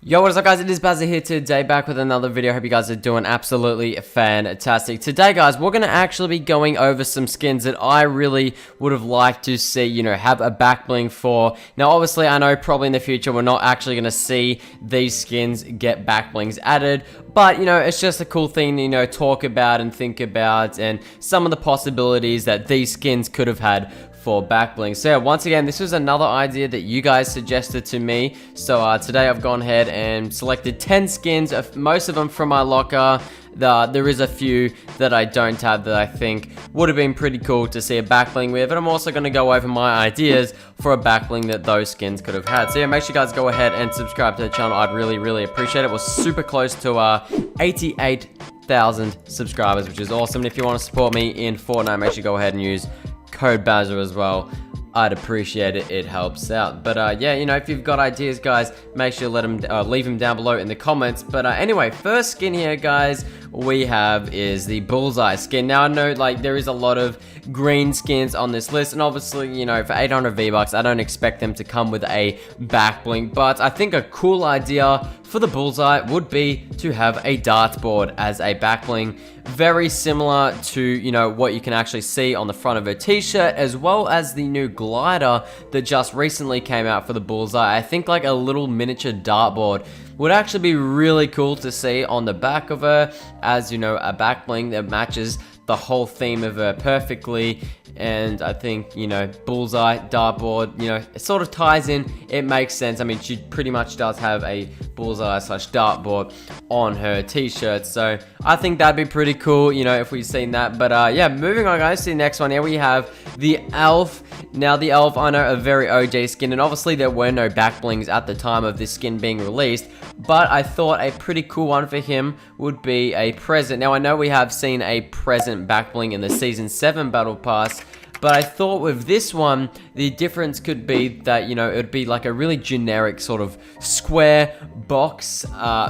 Yo, what is up guys, it is Bazzaa here today, back with another video. Hope you guys are doing absolutely fantastic. Today guys, we're going to actually be going over some skins that I really would have liked to see, you know, have a back bling for. Now obviously I know probably in the future we're not actually going to see these skins get back blings added, but you know, it's just a cool thing to, you know, talk about and think about, and some of the possibilities that these skins could have had for back blings. So yeah, once again, this was another idea that you guys suggested to me. So today I've gone ahead and selected 10 skins, most of them from my locker. There is a few that I don't have that I think would have been pretty cool to see a back bling with, and I'm also going to go over my ideas for a back bling that those skins could have had. So yeah, make sure you guys go ahead and subscribe to the channel. I'd really appreciate it. We're super close to 88,000 subscribers, which is awesome. And if you want to support me in Fortnite, make sure you go ahead and use code Bazzaa as well. I'd appreciate it. It helps out. But yeah, you know, if you've got ideas, guys, make sure to leave them down below in the comments. But anyway, first skin here, guys, we have is the Bullseye skin. Now I know like there is a lot of green skins on this list, and obviously, you know, for 800 V-Bucks, I don't expect them to come with a back bling. But I think a cool idea for the Bullseye would be to have a dartboard as a back bling, very similar to, you know, what you can actually see on the front of her t-shirt, as well as the new glider that just recently came out for the Bullseye. I think like a little miniature dartboard would actually be really cool to see on the back of her, as, you know, a back bling that matches the whole theme of her perfectly. And I think, you know, Bullseye, dartboard, you know, it sort of ties in. It makes sense. I mean, she pretty much does have a Bullseye slash dartboard on her t-shirt. So I think that'd be pretty cool, you know, if we've seen that. But yeah, moving on, guys, to the next one. Here we have the Elf. Now, the Elf, I know, a very OG skin, and obviously there were no back blings at the time of this skin being released, but I thought a pretty cool one for him would be a present. Now, I know we have seen a present back bling in the Season 7 Battle Pass, but I thought with this one, the difference could be that, you know, it would be like a really generic sort of square box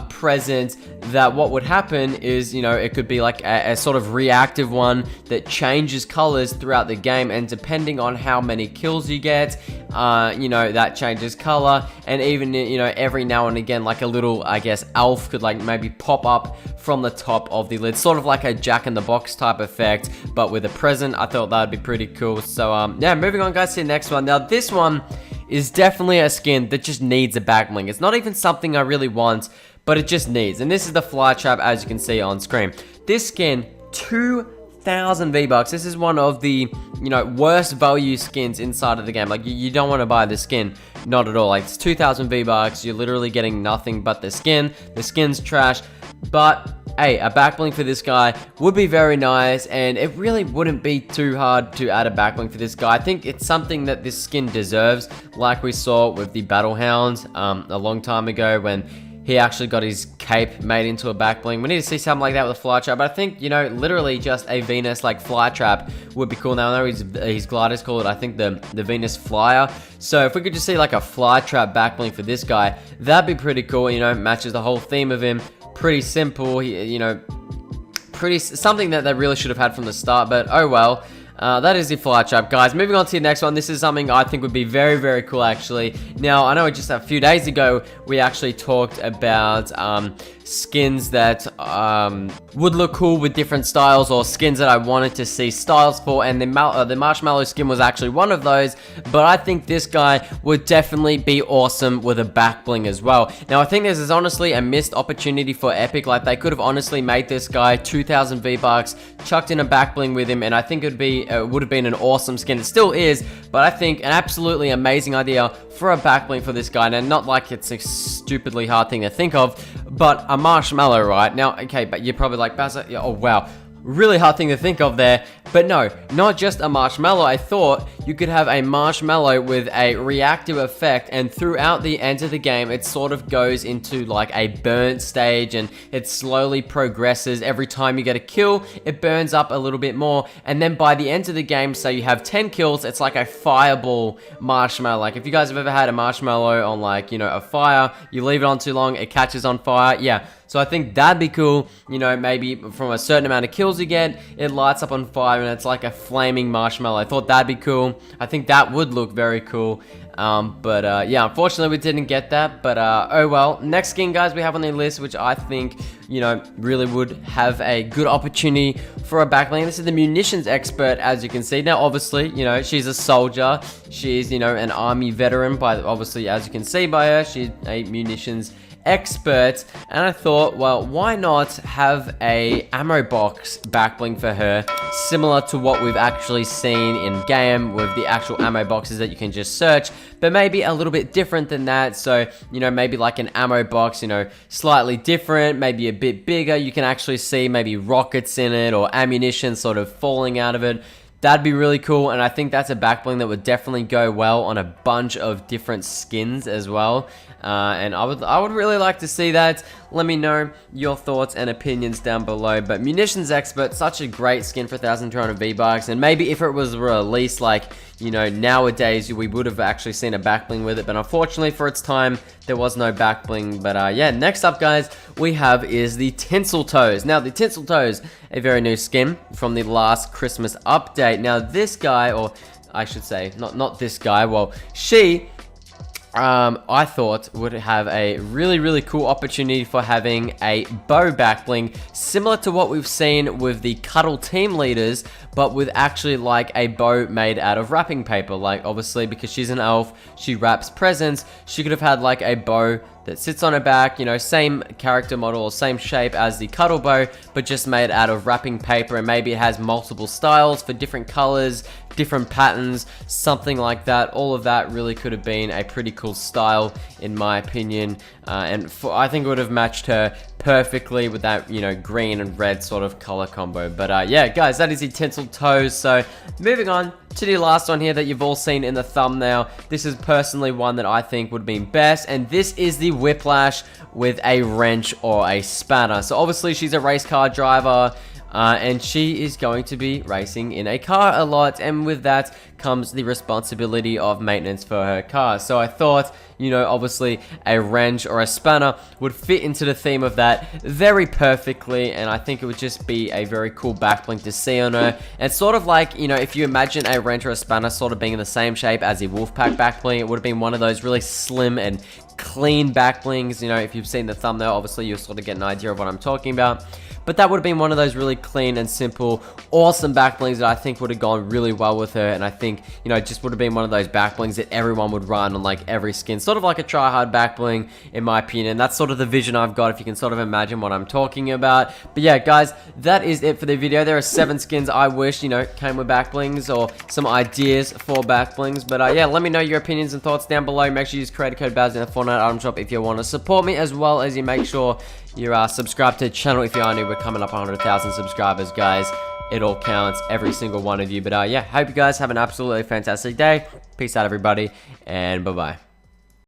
present, that what would happen is, you know, it could be like a sort of reactive one that changes colors throughout the game, and depending on how many kills you get, you know, that changes color. And even, you know, every now and again, like a little, I guess, elf could like maybe pop up from the top of the lid, sort of like a jack-in-the-box type effect, but with a present. I thought that'd be pretty cool. So yeah, moving on, guys, to the next one. Now this one is definitely a skin that just needs a back bling. It's not even something I really want, but it just needs, and this is the Flytrap, as you can see on screen. This skin, 2,000 V-Bucks. This is one of the, you know, worst value skins inside of the game. Like, you don't want to buy the skin, not at all. Like, it's 2,000 V-Bucks. You're literally getting nothing but the skin. The skin's trash, but hey, a back bling for this guy would be very nice, and it really wouldn't be too hard to add a back bling for this guy. I think it's something that this skin deserves, like we saw with the Battle Hound a long time ago when he actually got his cape made into a back bling. We need to see something like that with a Flytrap. But I think, you know, literally just a Venus like Flytrap would be cool. Now I know his glider's called, I think, the Venus Flyer. So if we could just see like a Flytrap back bling for this guy, that'd be pretty cool. You know, matches the whole theme of him. Pretty simple, you know, something that they really should have had from the start, but oh well. That is the Flytrap, guys. Moving on to the next one. This is something I think would be very cool, actually. Now, I know just a few days ago, we actually talked about skins that would look cool with different styles, or skins that I wanted to see styles for, and the Marshmallow skin was actually one of those. But I think this guy would definitely be awesome with a back bling as well. Now, I think this is honestly a missed opportunity for Epic. Like, they could have honestly made this guy 2,000 V-Bucks, chucked in a back bling with him, and I think it would have been an awesome skin. It still is, but I think an absolutely amazing idea for a back bling for this guy. And not like it's a stupidly hard thing to think of, but a Marshmallow, right? Now, okay, but you're probably like, Bazzaa, oh wow, really hard thing to think of there. But no, not just a Marshmallow. I thought you could have a Marshmallow with a reactive effect, and throughout the end of the game, it sort of goes into like a burnt stage, and it slowly progresses. Every time you get a kill, it burns up a little bit more, and then by the end of the game, say you have 10 kills, it's like a fireball Marshmallow. Like, if you guys have ever had a Marshmallow on, like, you know, a fire, you leave it on too long, it catches on fire. Yeah, so I think that'd be cool. You know, maybe from a certain amount of kills you get, it lights up on fire and it's like a flaming marshmallow. I thought that'd be cool. I think that would look very cool. Yeah, unfortunately we didn't get that, but oh well. Next skin, guys, we have on the list, which I think, you know, really would have a good opportunity for a backbling. This is the Munitions Expert, as you can see. Now, obviously, you know, she's a soldier. She's, you know, an army veteran, obviously, as you can see by her, she's a munitions expert, and I thought, well, why not have a ammo box backbling for her, similar to what we've actually seen in game with the actual ammo boxes that you can just search, but maybe a little bit different than that. So, you know, maybe like an ammo box, you know, slightly different, maybe a bit bigger. You can actually see maybe rockets in it or ammunition sort of falling out of it. That'd be really cool, and I think that's a backbling that would definitely go well on a bunch of different skins as well. And I would really like to see that. Let me know your thoughts and opinions down below. But Munitions Expert, such a great skin for 1,200 V-Bucks, and maybe if it was released like, you know, nowadays, we would have actually seen a backbling with it, but unfortunately for its time, there was no backbling. But yeah, next up, guys, we have is the Tinsel Toes. Now, the Tinsel Toes, a very new skin from the last Christmas update. Now, this guy, or I should say, not this guy, well, she, I thought would have a really cool opportunity for having a bow backbling, similar to what we've seen with the Cuddle team leaders, but with actually like a bow made out of wrapping paper. Like, obviously, because she's an elf, she wraps presents, she could have had like a bow that sits on her back, you know, same character model or same shape as the Cuddle bow, but just made out of wrapping paper, and maybe it has multiple styles for different colors, different patterns, something like that. All of that really could have been a pretty cool style, in my opinion, and I think it would have matched her perfectly with that, you know, green and red sort of color combo. But yeah, guys, that is the Tinsel Toes. So moving on to the last one here that you've all seen in the thumbnail. This is personally one that I think would have been best, and this is the Whiplash with a wrench or a spanner. So obviously she's a race car driver, and she is going to be racing in a car a lot, and with that comes the responsibility of maintenance for her car. So I thought, you know, obviously a wrench or a spanner would fit into the theme of that very perfectly, and I think it would just be a very cool backbling to see on her. And sort of like, you know, if you imagine a wrench or a spanner sort of being in the same shape as the Wolfpack backbling, it would have been one of those really slim and clean backblings. You know, if you've seen the thumbnail, obviously you'll sort of get an idea of what I'm talking about. But that would have been one of those really clean and simple, awesome backblings that I think would have gone really well with her. And I think, you know, it just would have been one of those backblings that everyone would run on like every skin. Sort of like a try-hard backbling, in my opinion. That's sort of the vision I've got, if you can sort of imagine what I'm talking about. But yeah, guys, that is it for the video. There are 7 skins I wish, you know, came with backblings, or some ideas for backblings. But yeah, let me know your opinions and thoughts down below. Make sure you use creator code Bazzaa in the Fortnite item shop if you want to support me, as well as you make sure you're subscribed to the channel if you are new. We're coming up 100,000 subscribers, guys. It all counts, every single one of you. But yeah, hope you guys have an absolutely fantastic day. Peace out, everybody, and bye-bye.